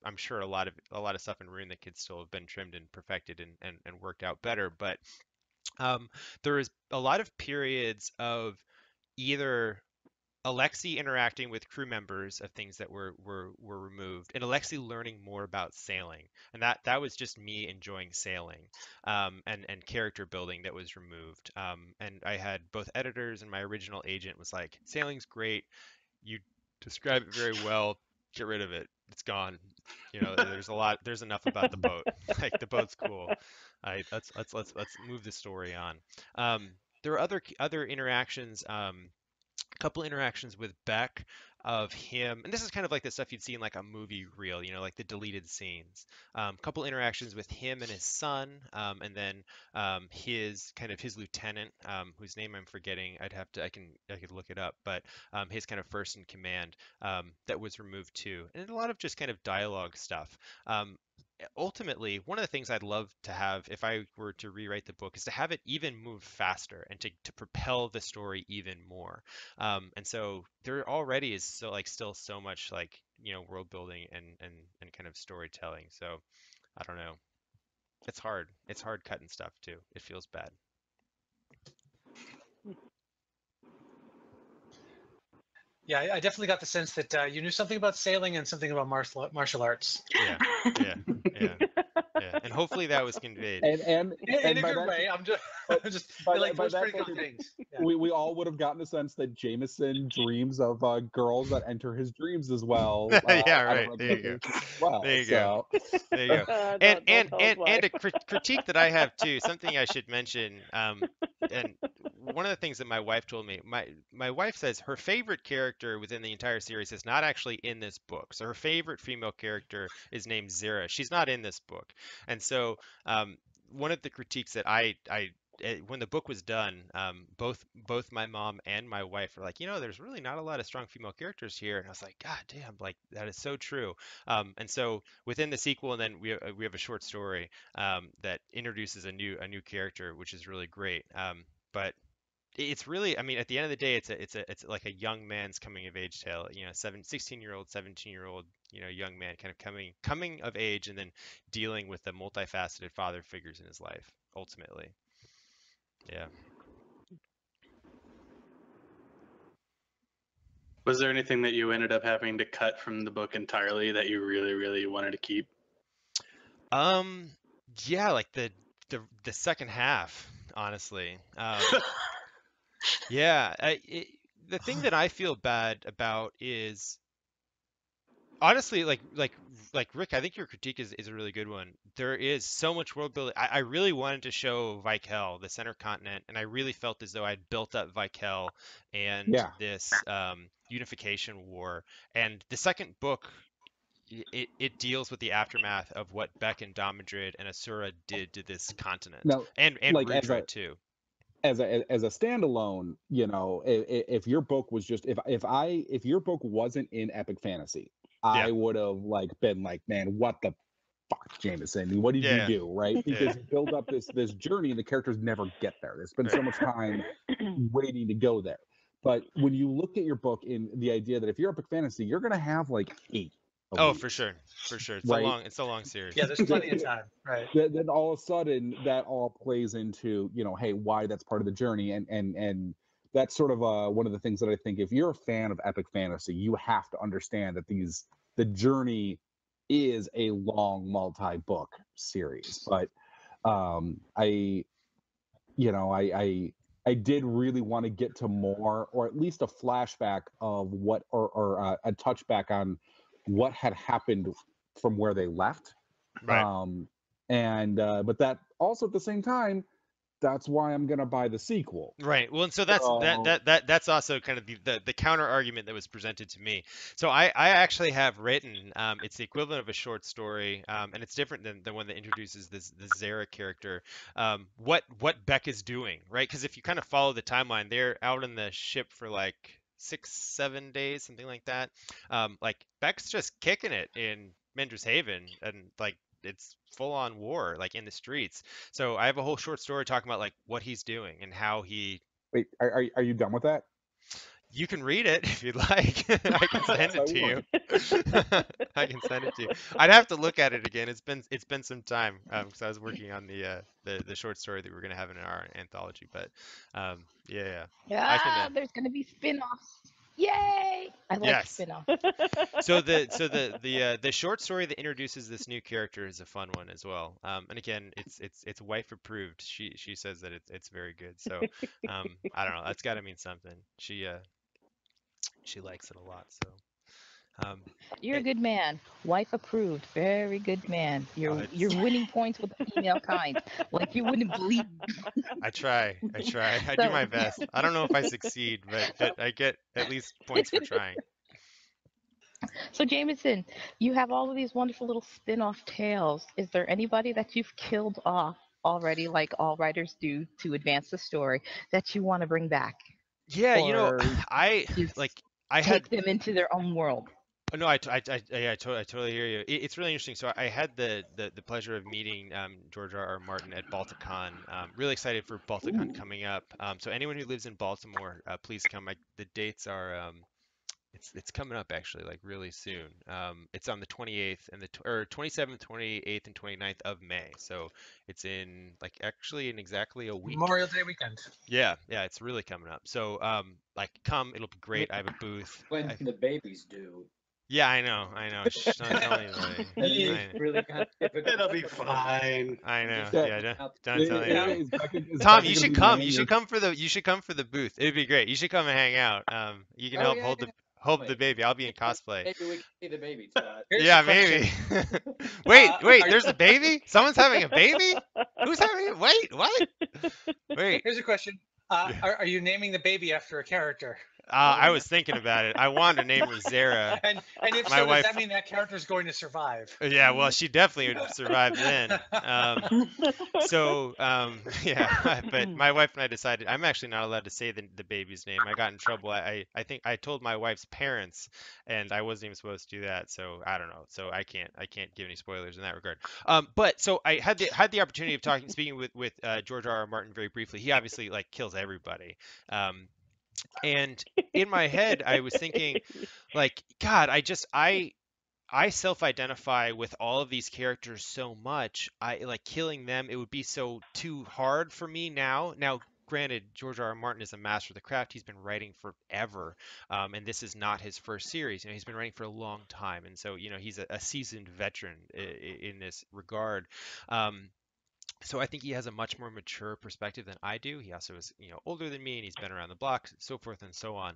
I'm sure a lot of stuff in Rune that could still have been trimmed and perfected and worked out better, but um, there is a lot of periods of either Alexi interacting with crew members of things that were removed, and Alexi learning more about sailing, and that was just me enjoying sailing, and character building that was removed. And I had both editors and my original agent was like, "Sailing's great. You describe it very well. Get rid of it. It's gone. There's enough about the boat. Like the boat's cool. Let's move the story on." There are other interactions. A couple interactions with Beck of him, and this is kind of like the stuff you'd see in like a movie reel, like the deleted scenes. Couple interactions with him and his son, and then his lieutenant, whose name I'm forgetting. I could look it up, but his kind of first in command, that was removed too, and a lot of just kind of dialogue stuff. Ultimately, one of the things I'd love to have if I were to rewrite the book is to have it even move faster and to propel the story even more. And so there already is still so much world building and kind of storytelling. So I don't know. It's hard. It's hard cutting stuff too. It feels bad. Yeah, I definitely got the sense that you knew something about sailing and something about martial arts. Yeah. And hopefully that was conveyed. And in a good way. I'm just like those pretty good things. Yeah. We all would have gotten the sense that Jamison dreams of girls that enter his dreams as well. Yeah, right. There you go. Well, there you go. There you go. And a critique that I have too, something I should mention. And one of the things that my wife told me, my wife says her favorite character within the entire series is not actually in this book. So her favorite female character is named Zira. She's not in this book. And so one of the critiques that when the book was done, both my mom and my wife were like, there's really not a lot of strong female characters here, and I was like, God damn, like that is so true. And so within the sequel, and then we have a short story that introduces a new character, which is really great. But it's really, I mean, at the end of the day, it's like a young man's coming of age tale. 16-year-old, 17-year-old, young man kind of coming of age, and then dealing with the multifaceted father figures in his life ultimately. Yeah. Was there anything that you ended up having to cut from the book entirely that you really, really wanted to keep? Yeah, like the second half, honestly. Yeah, the thing that I feel bad about is honestly, like Rick, I think your critique is a really good one. There is so much world building. I really wanted to show Vikel, the center continent, and I really felt as though I'd built up Vikel and this unification war. And the second book, it deals with the aftermath of what Beck and Madrid and Asura did to this continent, now, and like Rudra too. As a standalone, if your book was just if your book wasn't in epic fantasy, I would have been like, man, what the fuck, Jamison? What did you do, right? Because you build up this journey and the characters never get there. There's been so much time waiting to go there. But when you look at your book in the idea that if you're epic fantasy, you're gonna have like 8. Oh, for sure. It's a long series. Yeah, there's plenty of time, right? Then all of a sudden, that all plays into hey, why that's part of the journey, and that's sort of one of the things that I think if you're a fan of epic fantasy, you have to understand that the journey is a long multi-book series. But I did really want to get to more, or at least a flashback of what, or a touchback on what had happened from where they left. Right. But that also at the same time, that's why I'm gonna buy the sequel. Right. Well, and so that's also kind of the counter argument that was presented to me. So I actually have written it's the equivalent of a short story, and it's different than the one that introduces the Zira character. What Beck is doing, right? Because if you kind of follow the timeline, they're out in the ship for like 6-7 days, something like that. Like Beck's just kicking it in Lindros Haven, and like it's full on war, like in the streets. So I have a whole short story talking about like what he's doing and how he. Wait, are you done with that? You can read it if you'd like. I can send it to you. I can send it to you. I'd have to look at it again. It's been some time because I was working on the short story that we're gonna have in our anthology. But yeah, I can. There's gonna be spin-offs. Yay! I like Yes. spin-offs. So the short story that introduces this new character is a fun one as well. And again, it's wife approved. She says that it's very good. So I don't know. That's got to mean something. She likes it a lot. So You're a good man. Wife approved. Very good man. You're winning points with the female kind. Like you wouldn't believe. I try. I do my best. I don't know if I succeed, but I get at least points for trying. So Jamison, you have all of these wonderful little spin-off tales. Is there anybody that you've killed off already, like all writers do to advance the story, that you want to bring back? Yeah, Or I just like I take had them into their own world. no, I totally hear you. It's really interesting. So I had the pleasure of meeting George R. R. Martin at Balticon. Really excited for Balticon coming up. So anyone who lives in Baltimore, please come. The dates are it's coming up actually, like really soon. It's on the 28th and or 27th, 28th, and 29th of May. So it's in like actually in exactly a week. Memorial Day weekend. Yeah, it's really coming up. So like come, it'll be great. I have a booth. When the babies do. Yeah, I know. Shh, don't tell anybody. It's really kind of difficult. It'll be fine. I know. Yeah. Yeah, don't tell anybody. Is Tom, Becca you gonna should be come. naming You should come for the booth. It'd be great. You should come and hang out. You can help hold the baby. I'll be in cosplay. Maybe we can see the baby, Scott. Here's Yeah, a question. maybe. Wait, are there's a baby? Someone's having a baby? Who's having it? Wait, what? Wait. Here's a question. Are you naming the baby after a character? I was thinking about it. I wanted to name her Zira. And if My so, wife- does that mean that character is going to survive? Yeah, well, she definitely would survive then. Yeah, but my wife and I decided I'm actually not allowed to say the baby's name. I got in trouble. I think I told my wife's parents, and I wasn't even supposed to do that. So I don't know. So I can't give any spoilers in that regard. But so I had the opportunity of speaking with George R. R. Martin very briefly. He obviously like kills everybody. And in my head, I was thinking, like, God, I self-identify with all of these characters so much. I like killing them. It would be so too hard for me now. Now, granted, George R. R. Martin is a master of the craft. He's been writing forever, and this is not his first series. He's been writing for a long time, and so he's a seasoned veteran in this regard. So I think he has a much more mature perspective than I do. He also is, older than me, and he's been around the block, so forth and so on.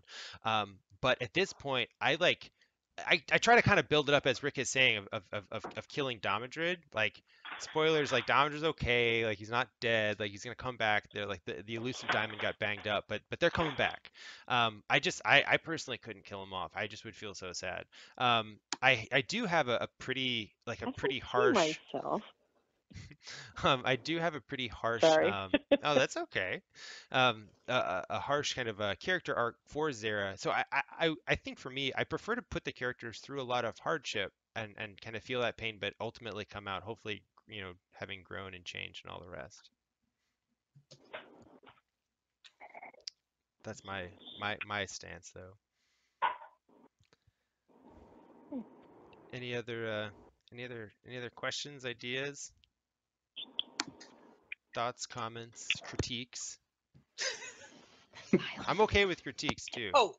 But at this point, I try to kind of build it up as Rick is saying of killing Madrid. Like spoilers, like Madrid's okay, like he's not dead, like he's gonna come back. They're like the elusive diamond got banged up, but they're coming back. I personally couldn't kill him off. I just would feel so sad. I do have a pretty harsh. Myself. I do have a pretty harsh. Sorry. Oh, that's okay. A harsh kind of a character arc for Zira. So I think for me, I prefer to put the characters through a lot of hardship and kind of feel that pain, but ultimately come out hopefully, having grown and changed and all the rest. That's my stance though. Any other questions, ideas? Thoughts, comments, critiques? I'm okay with critiques too. Oh,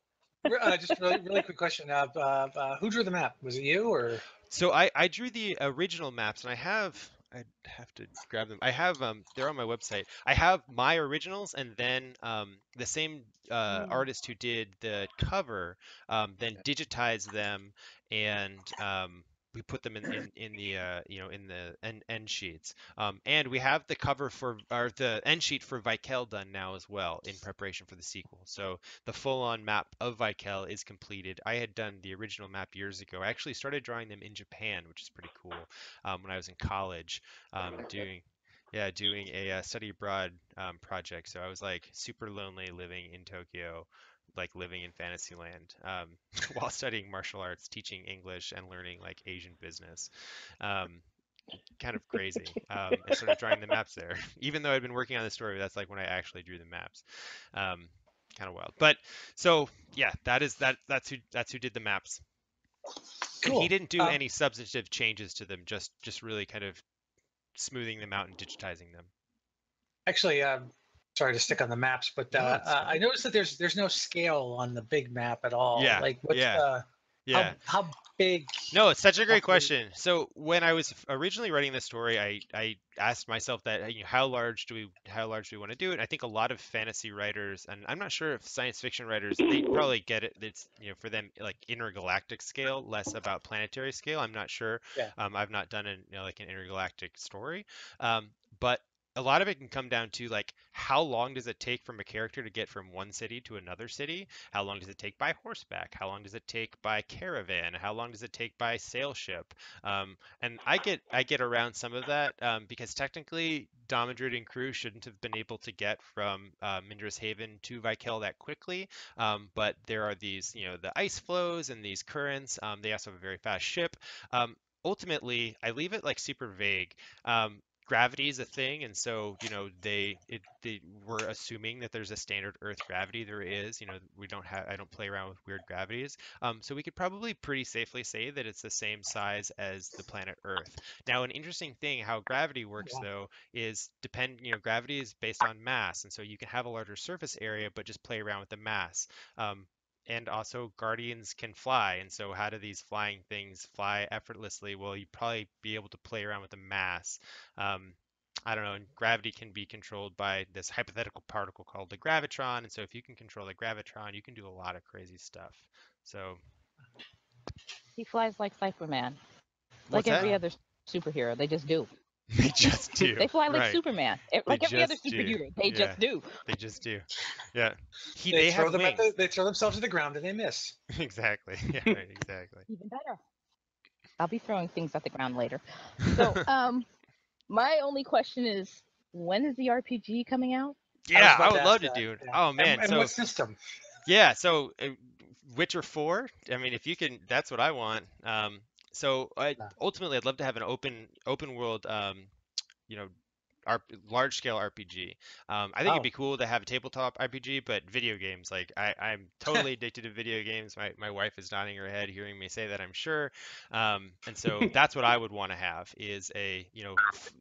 just really quick question. Who drew the map? Was it you or? So I drew the original maps, and I'd have to grab them. I have they're on my website. I have my originals, and then the same artist who did the cover then digitized them, and we put them in the in the end sheets. And we have the cover or the end sheet for Vikel done now as well in preparation for the sequel. So the full-on map of Vikel is completed. I had done the original map years ago. I actually started drawing them in Japan, which is pretty cool. When I was in college, doing yeah, doing a study abroad project. So I was like super lonely living in Tokyo, like living in Fantasyland, while studying martial arts, teaching English, and learning like Asian business. Um, Kind of crazy. And started drawing the maps there. Even though I'd been working on the story, that's like when I actually drew the maps. Um, Kind of wild. But so yeah, that's who did the maps. And he Cool. didn't do any substantive changes to them, just really kind of smoothing them out and digitizing them. Actually, sorry to stick on the maps, but No, it's I fine. noticed that there's no scale on the big map at all. Yeah, Like, what's yeah. Yeah. how big? No, it's such a great roughly- question. So when I was originally writing this story, I asked myself that, how large do we want to do it? And I think a lot of fantasy writers, and I'm not sure if science fiction writers, they probably get it. It's, for them like intergalactic scale, less about planetary scale. I'm not sure. Yeah. I've not done like an intergalactic story. But a lot of it can come down to like how long does it take from a character to get from one city to another city? How long does it take by horseback? How long does it take by caravan? How long does it take by sail ship? And I get around some of that because technically Madrid and crew shouldn't have been able to get from Lindros Haven to Vikel that quickly. But there are these, the ice flows and these currents. They also have a very fast ship. Ultimately, I leave it like super vague. Gravity is a thing, and so they were assuming that there's a standard Earth gravity. There is, I don't play around with weird gravities, so we could probably pretty safely say that it's the same size as the planet Earth. Now, an interesting thing how gravity works though is gravity is based on mass, and so you can have a larger surface area, but just play around with the mass. And also guardians can fly, and so how do these flying things fly effortlessly? Well, you'd probably be able to play around with the mass. I don't know, and gravity can be controlled by this hypothetical particle called the gravitron, and so if you can control the gravitron, you can do a lot of crazy stuff. So He flies like Cyberman, what's like every that? other superhero. They just do. They just do, They fly like right? Superman, They like every other just do. superhero. They Yeah, just do. they just do. Yeah, They they throw have them wings. they throw themselves to the ground and they miss. Exactly. Yeah, right, exactly. Even better. I'll be throwing things at the ground later. So, my only question is, when is the RPG coming out? Yeah, I about to would ask love to that. do it. Yeah. Oh man, And so what system? yeah, so Witcher 4, I mean, if you can, that's what I want. So ultimately, I'd love to have an open world, you know, large scale RPG. I think it'd Oh, be cool to have a tabletop RPG, but video games, like I'm totally addicted to video games. My wife is nodding her head hearing me say that, I'm sure. And so that's what I would want to have is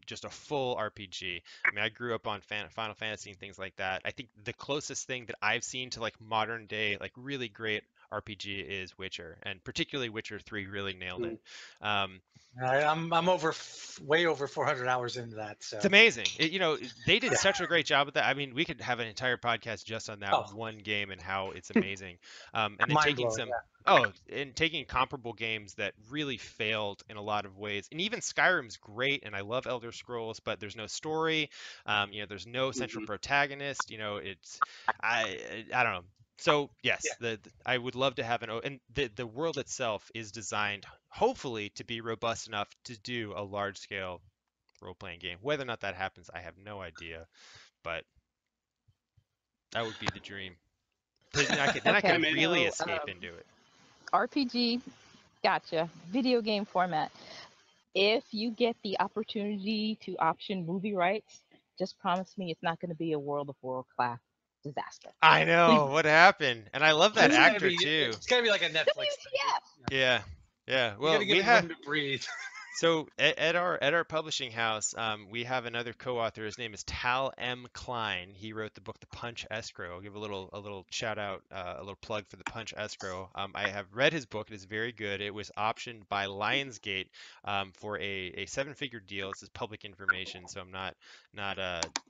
just a full RPG. I mean, I grew up on Final Fantasy and things like that. I think the closest thing that I've seen to like modern day, like really great RPG is Witcher, and particularly Witcher 3 really nailed it. Um, I'm way over 400 hours into that. It's So amazing. They did such a great job with that. I mean, we could have an entire podcast just on that oh, one game and how it's amazing. And then mind blowing. taking comparable games that really failed in a lot of ways. And even Skyrim's great, and I love Elder Scrolls, but there's no story. There's no central protagonist. I don't know. So yes, I would love to have and the world itself is designed hopefully to be robust enough to do a large scale role-playing game. Whether or not that happens, I have no idea, but that would be the dream. Then I Okay, could really so escape into it. RPG, gotcha. Video game format. If you get the opportunity to option movie rights, just promise me it's not going to be a world class disaster. I Please. know what happened, and I love that It's gotta actor be- too. It's gotta be like a Netflix thing. Yeah. You Well, gotta give we it have room to breathe. so at our publishing house, we have another co-author. His name is Tal M. Klein. He wrote the book The Punch Escrow. I'll give a little shout out, a little plug for The Punch Escrow. I have read his book. It is very good. It was optioned by Lionsgate for a seven-figure deal. This is public information, so I'm not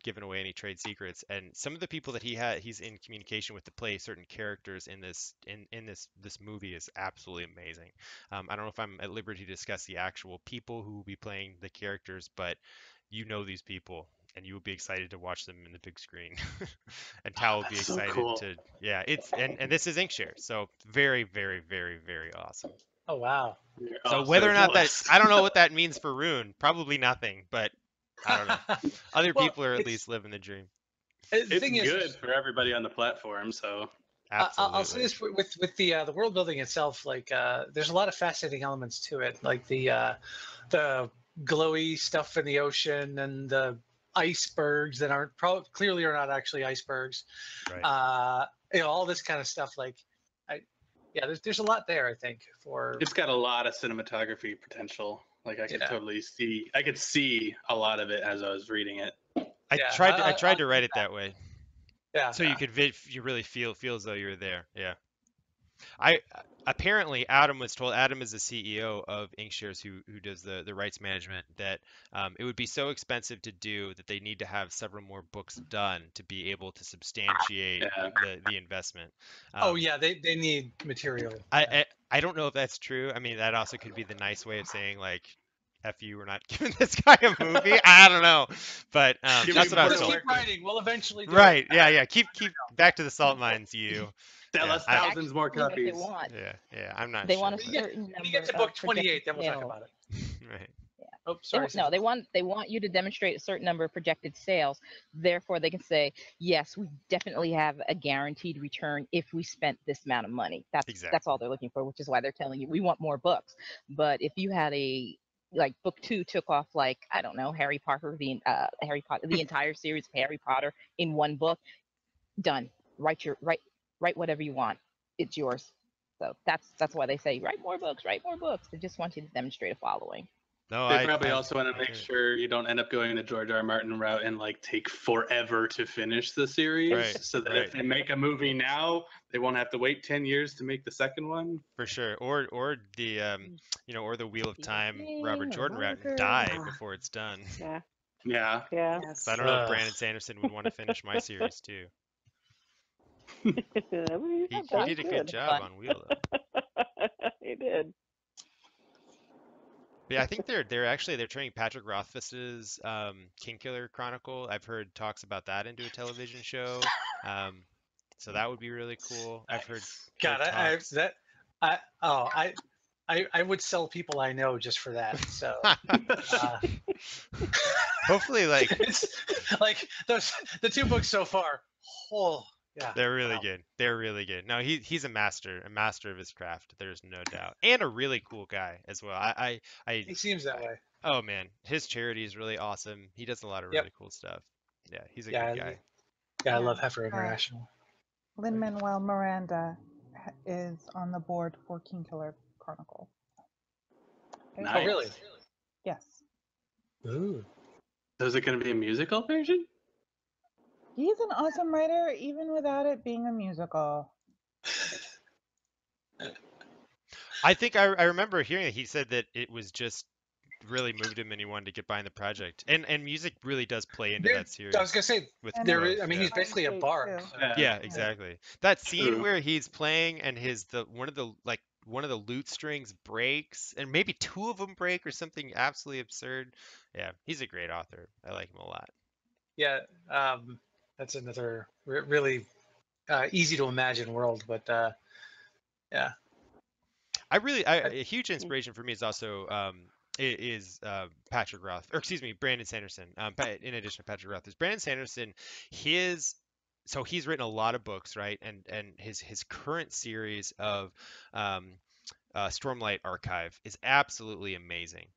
giving away any trade secrets. And some of the people that he's in communication with to play certain characters in this movie is absolutely amazing. I don't know if I'm at liberty to discuss the actual people who will be playing the characters, but these people, and you will be excited to watch them in the big screen. And Tal will be That's so excited cool. to, yeah, it's and this is Inkshares, so very, very, very, very awesome. Oh wow. So Oh, whether or not jealous. I don't know what that means for Rune, probably nothing, but I don't know. Other Well, people are at least living the dream. The It's thing is, good for everybody on the platform. So I'll say Absolutely. this with the world building itself. Like, there's a lot of fascinating elements to it, like the glowy stuff in the ocean and the icebergs that aren't clearly are not actually icebergs. Right. All this kind of stuff. Like, there's a lot there. I think for it's got a lot of cinematography potential. Like I could see a lot of it as I was reading it. I tried to write it that way. Yeah. So you could you really feel as though you're there. Yeah. I apparently Adam was told. Adam is the CEO of Inkshares, who does the rights management. That it would be so expensive to do that they need to have several more books done to be able to substantiate the investment. They need material. I don't know if that's true. I mean, that also could be the nice way of saying like, "F you, we're not giving this guy a movie." I don't know, but that's what I was told. Keep writing. We'll eventually do Right? it. Yeah. Keep back to the salt mines, you. Sell us thousands more copies. Yeah. I'm not. They sure. want a certain number. When you get to book 28, then we'll talk about it. Right. Oh, sorry. They want you to demonstrate a certain number of projected sales. Therefore, they can say, yes, we definitely have a guaranteed return if we spent this amount of money. That's all they're looking for, which is why they're telling you we want more books. But if you had book 2 took off I don't know, Harry Potter, the entire series of Harry Potter in one book, done. Write whatever you want. It's yours. So that's why they say write more books. They just want you to demonstrate a following. No, they probably also want to make sure you don't end up going the George R. Martin route and take forever to finish the series. Right, so that if they make a movie now, they won't have to wait 10 years to make the second one. For sure. Or the or the Wheel of Time Robert Jordan route and die before it's done. Yeah. So I don't know if Brandon Sanderson would want to finish my series too. He did a good job on Wheel though. He did. But yeah, I think they're turning Patrick Rothfuss's Kingkiller Chronicle. I've heard talks about that into a television show. So that would be really cool. I've heard. God, I would sell people I know just for that. So hopefully, it's the 2 books so far. Oh. Yeah, they're really good. They're really good. No, he's a master of his craft. There's no doubt, and a really cool guy as well. He seems that way. Oh man, his charity is really awesome. He does a lot of really cool stuff. Yeah, he's a good guy. Yeah, I love Heifer International. Lin-Manuel Miranda is on the board for Kingkiller Chronicle. Okay. Nice. Oh, really? Yes. Ooh. So is it going to be a musical version? He's an awesome writer, even without it being a musical. I think I remember hearing that he said that it was just really moved him and he wanted to get behind the project. And music really does play into that series. I was gonna say, he's basically a bard. So. Yeah, exactly. That scene where he's playing and one of the lute strings breaks, and maybe 2 of them break or something absolutely absurd. Yeah, he's a great author. I like him a lot. Yeah. That's another really easy to imagine world, but yeah. A huge inspiration for me is also Patrick Roth, or excuse me, Brandon Sanderson. In addition to Patrick Roth, is Brandon Sanderson. So he's written a lot of books, right? And his current series of Stormlight Archive is absolutely amazing.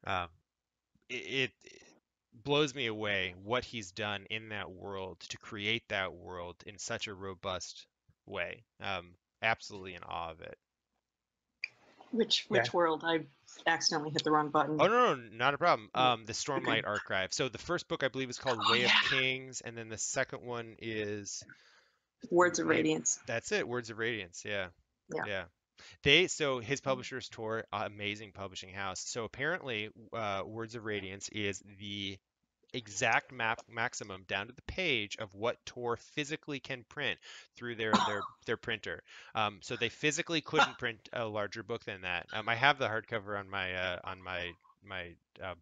It blows me away what he's done in that world to create that world in such a robust way. Absolutely in awe of it. Which world? I accidentally hit the wrong button. Oh no, not a problem. The Stormlight Archive. So the first book I believe is called Way of Kings, and then the second one is Words of Radiance. That's it, Words of Radiance. Yeah. So his publishers, Tor, amazing publishing house. So apparently, Words of Radiance is the exact maximum down to the page of what Tor physically can print through their printer. So they physically couldn't print a larger book than that. I have the hardcover on my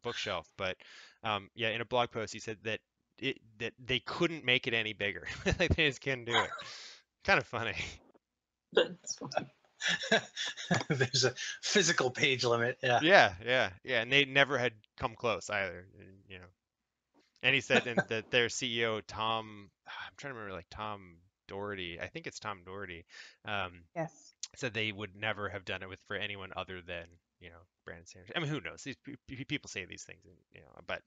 bookshelf, but in a blog post he said that they couldn't make it any bigger. Like they just can't do it. Kind of funny. That's funny. There's a physical page limit. Yeah, and they never had come close either. And he said that their CEO Tom, I'm trying to remember, like Tom Doherty, I think it's Tom Doherty, Yes. said they would never have done it for anyone other than Brandon Sanderson. I mean, who knows? These people say these things, and but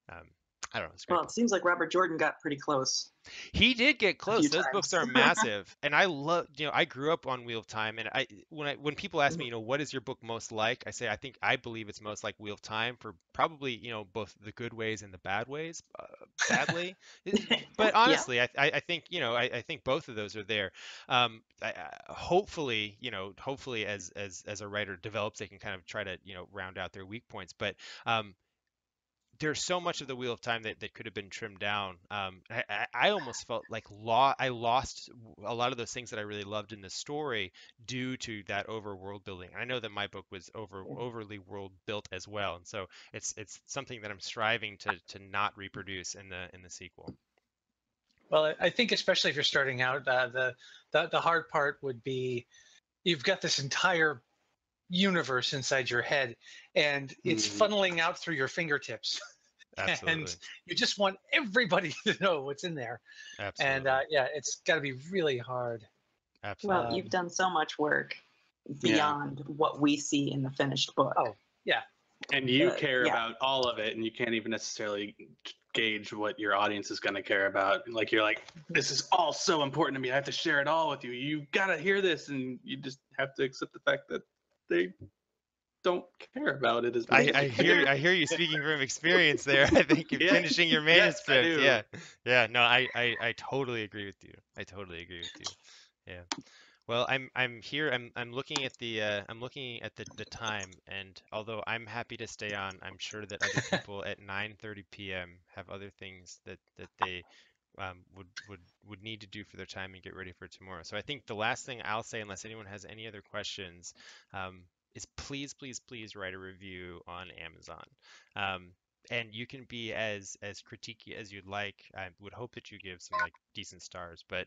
um, I don't know. It's a great Well, it book. seems like Robert Jordan got pretty close He did get a close. few Those times. books are massive, and I love. I grew up on Wheel of Time, and when people ask me, what is your book most like? I believe it's most like Wheel of Time for probably both the good ways and the bad ways, badly. But Yeah. honestly, I think I think both of those are there. Hopefully, hopefully as a writer develops, they can kind of try to round out their weak points, but. There's so much of the Wheel of Time that could have been trimmed down. I almost felt like I lost a lot of those things that I really loved in the story due to that over world building. I know that my book was overly world built as well, and so it's something that I'm striving to not reproduce in the sequel. Well, I think especially if you're starting out, the hard part would be you've got this entire universe inside your head, and it's funneling out through your fingertips. Absolutely. And you just want everybody to know what's in there. Absolutely. And yeah, it's got to be really hard. Absolutely. Well, you've done so much work beyond what we see in the finished book. Oh, yeah. And you care about all of it, and you can't even necessarily gauge what your audience is going to care about. Like, you're like, this is all so important to me. I have to share it all with you. You got to hear this, and you just have to accept the fact that they don't care about it as much. I hear you speaking from experience there. I think you're finishing your manuscript. Yes, yeah. No, I totally agree with you. I totally agree with you. Yeah. Well, I'm here. I'm looking at the time, and although I'm happy to stay on, I'm sure that other people at 9:30 p.m. have other things that they would need to do for their time and get ready for tomorrow. So I think the last thing I'll say, unless anyone has any other questions, is please, please, please write a review on Amazon. And you can be as critiquey as you'd like. I would hope that you give some like decent stars, but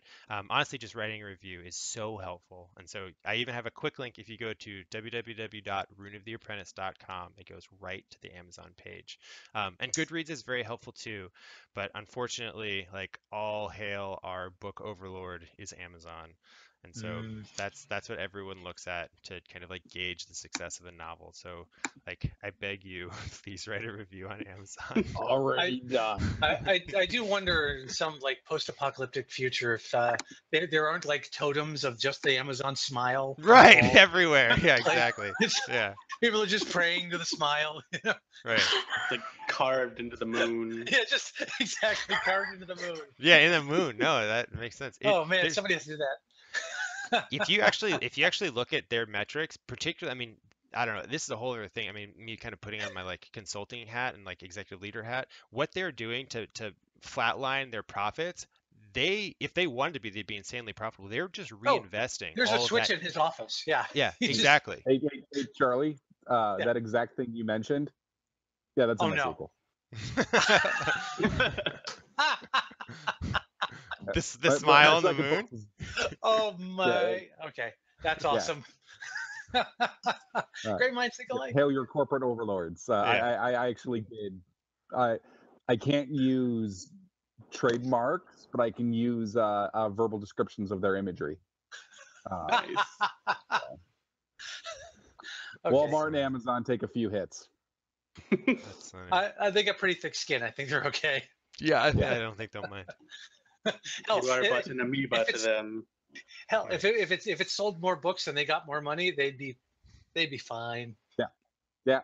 honestly, just writing a review is so helpful. And so I even have a quick link. If you go to www.runeoftheapprentice.com, it goes right to the Amazon page. And Goodreads is very helpful too, but unfortunately, like all hail our book overlord is Amazon. And so that's what everyone looks at to kind of like gauge the success of a novel. So like I beg you, please write a review on Amazon. Already done. I do wonder in some like post-apocalyptic future if there aren't like totems of just the Amazon smile. Right, everywhere. Yeah, exactly. Yeah. People are just praying to the smile. Right. Like carved into the moon. Yeah, just exactly carved into the moon. Yeah, in the moon. No, that makes sense. Oh man, somebody has to do that. If you actually look at their metrics, particularly, I mean, I don't know, this is a whole other thing. I mean, me kind of putting on my like consulting hat and like executive leader hat, what they're doing to flatline their profits, if they wanted to be, they'd be insanely profitable. They're just reinvesting. There's a switch in his office. Yeah. Yeah, exactly. Hey, Charlie, that exact thing you mentioned, yeah, that's in the sequel. The smile on the moon. Oh my! Okay, that's awesome. Great minds think alike. Hail your corporate overlords. I actually did. I can't use trademarks, but I can use verbal descriptions of their imagery. Nice. Okay. Walmart and Amazon take a few hits. That's funny. They got pretty thick skin. I think they're okay. Yeah, I don't think they'll mind. Hell, you are but an amoeba to them. Hell, if it sold more books and they got more money, they'd be fine. Yeah.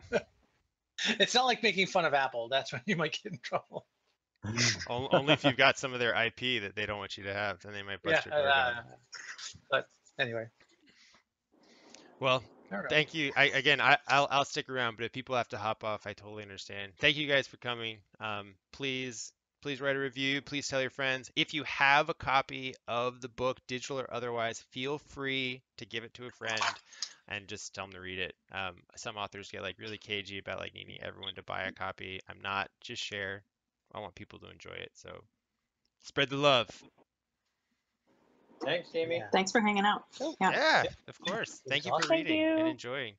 It's not like making fun of Apple. That's when you might get in trouble. Only if you've got some of their IP that they don't want you to have, then they might bust your door down. But anyway. Well, thank you. I'll stick around, but if people have to hop off, I totally understand. Thank you guys for coming. Please write a review. Please tell your friends. If you have a copy of the book, digital or otherwise, feel free to give it to a friend and just tell them to read it. Some authors get like really cagey about like needing everyone to buy a copy. I'm not. Just share. I want people to enjoy it. So spread the love. Thanks, Jamie. Thanks for hanging out. Yeah, of course. Thank you for reading and enjoying.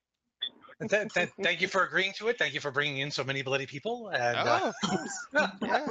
Thank you for agreeing to it. Thank you for bringing in so many bloody people. And, of course. Yeah.